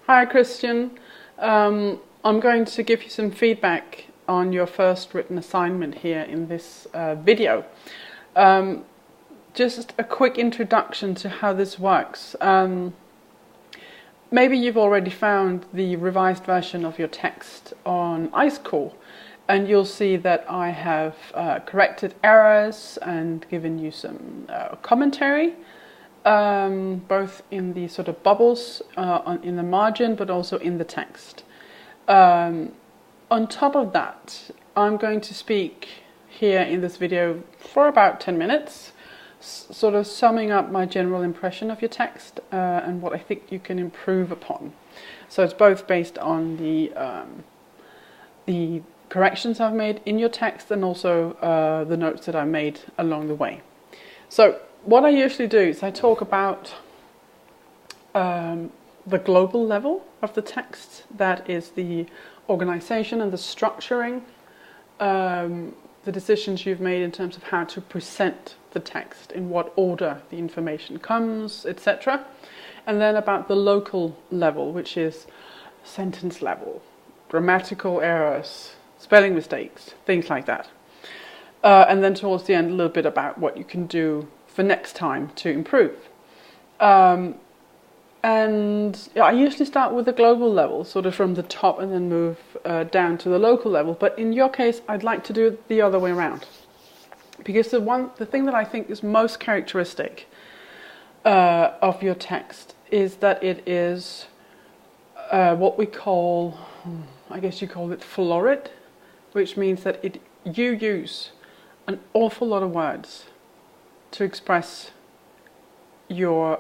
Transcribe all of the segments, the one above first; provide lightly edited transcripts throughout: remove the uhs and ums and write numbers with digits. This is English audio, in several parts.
Hi Christian, I'm going to give you some feedback on your first written assignment here in this video. Just a quick introduction to how this works. Maybe you've already found the revised version of your text on iSchool, and you'll see that I have corrected errors and given you some commentary, both in the sort of bubbles in the margin, but also in the text. On top of that, I'm going to speak here in this video for about 10 minutes, sort of summing up my general impression of your text and what I think you can improve upon. So it's both based on the corrections I've made in your text and also the notes that I made along the way. So what I usually do is I talk about the global level of the text, that is the organization and the structuring, the decisions you've made in terms of how to present the text, in what order the information comes, etc. And then about the local level, which is sentence level, grammatical errors, spelling mistakes, things like that. And then towards the end, a little bit about what you can do for next time to improve. And I usually start with the global level, sort of from the top, and then move down to the local level. But in your case, I'd like to do it the other way around. Because the thing that I think is most characteristic of your text is that it is what we call, I guess you call it florid, which means that you use an awful lot of words to express your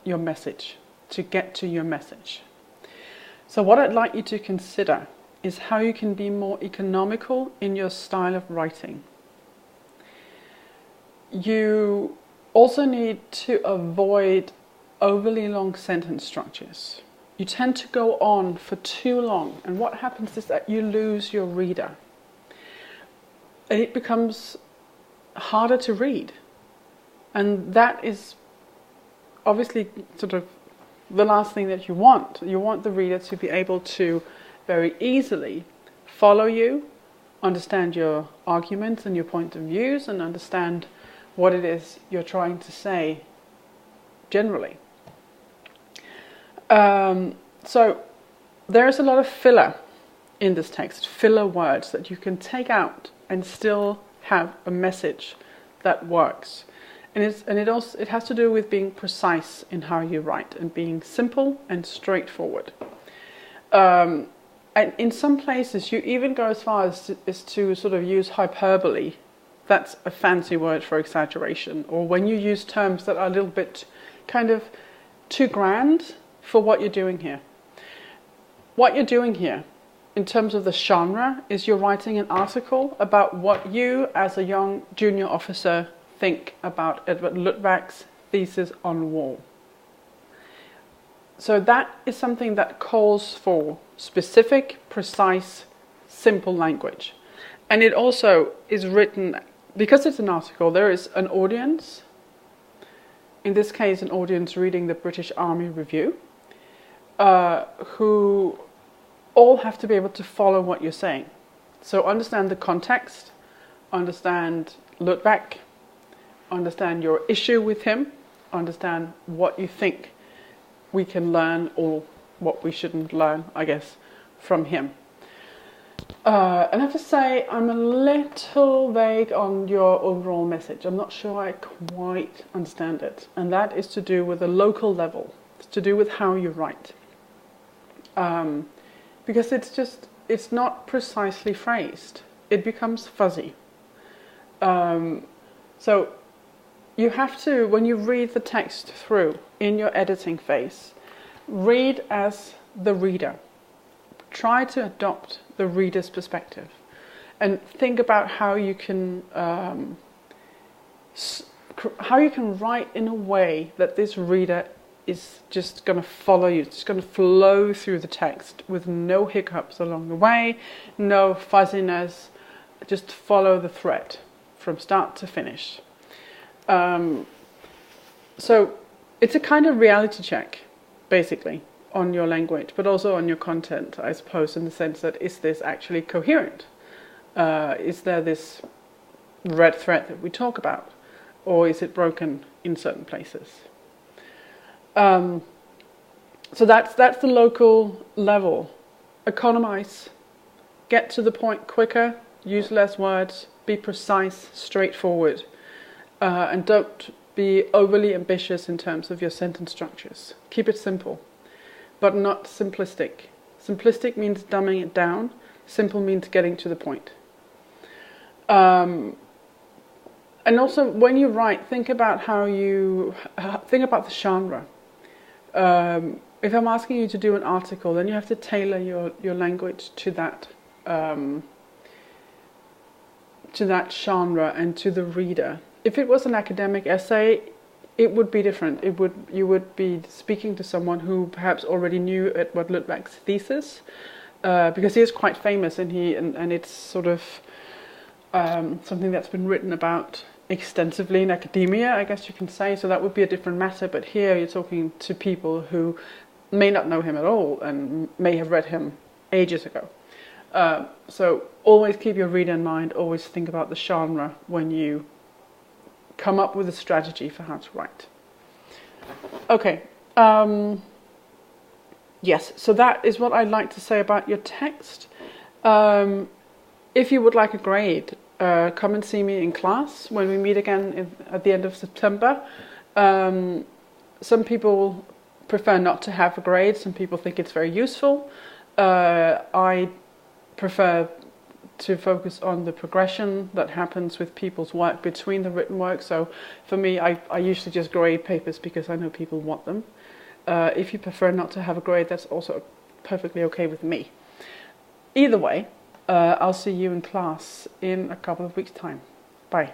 message, to get to your message. So what I'd like you to consider is how you can be more economical in your style of writing. You also need to avoid overly long sentence structures. You tend to go on for too long, and what happens is that you lose your reader. And it becomes harder to read. And that is obviously sort of the last thing that you want. You want the reader to be able to very easily follow you, understand your arguments and your point of views, and understand what it is you're trying to say generally. So there's a lot of filler in this text, filler words that you can take out and still have a message that works. And it has to do with being precise in how you write and being simple and straightforward. And in some places you even go as far as to sort of use hyperbole. That's a fancy word for exaggeration, or when you use terms that are a little bit kind of too grand for what you're doing here. What you're doing here in terms of the genre is you're writing an article about what you as a young junior officer think about Edward Luttwak's thesis on war. So that is something that calls for specific, precise, simple language. And it also is written, because it's an article, there is an audience, in this case an audience reading the British Army Review, who all have to be able to follow what you're saying. So understand the context, understand Luttwak, understand your issue with him, understand what you think we can learn or what we shouldn't learn, I guess, from him. And I have to say, I'm a little vague on your overall message. I'm not sure I quite understand it. And that is to do with the local level. It's to do with how you write. Because it's not precisely phrased. It becomes fuzzy. So you have to, when you read the text through in your editing phase, read as the reader. Try to adopt the reader's perspective and think about how you can write in a way that this reader is just going to follow you. It's going to flow through the text with no hiccups along the way, no fuzziness. Just follow the thread from start to finish. So it's a kind of reality check, basically, on your language, but also on your content, I suppose, in the sense that, is this actually coherent? Is there this red thread that we talk about, or is it broken in certain places? So that's the local level. Economize, get to the point quicker, use less words, be precise, straightforward, and don't be overly ambitious in terms of your sentence structures. Keep it simple, but not simplistic. Simplistic means dumbing it down. Simple means getting to the point. And also, when you write, think about think about the genre. If I'm asking you to do an article, then you have to tailor your language to that genre and to the reader. If it was an academic essay, it would be different. You would be speaking to someone who perhaps already knew Edward Ludwig's thesis, because he is quite famous, and it's sort of something that's been written about extensively in academia, I guess you can say. So that would be a different matter. But here you're talking to people who may not know him at all and may have read him ages ago. So always keep your reader in mind. Always think about the genre when you come up with a strategy for how to write. Okay. Yes, so that is what I'd like to say about your text. If you would like a grade, come and see me in class when we meet again at the end of September. Some people prefer not to have a grade. Some people think it's very useful. I prefer to focus on the progression that happens with people's work between the written work. So for me, I usually just grade papers because I know people want them. If you prefer not to have a grade, that's also perfectly okay with me. Either way, I'll see you in class in a couple of weeks' time. Bye.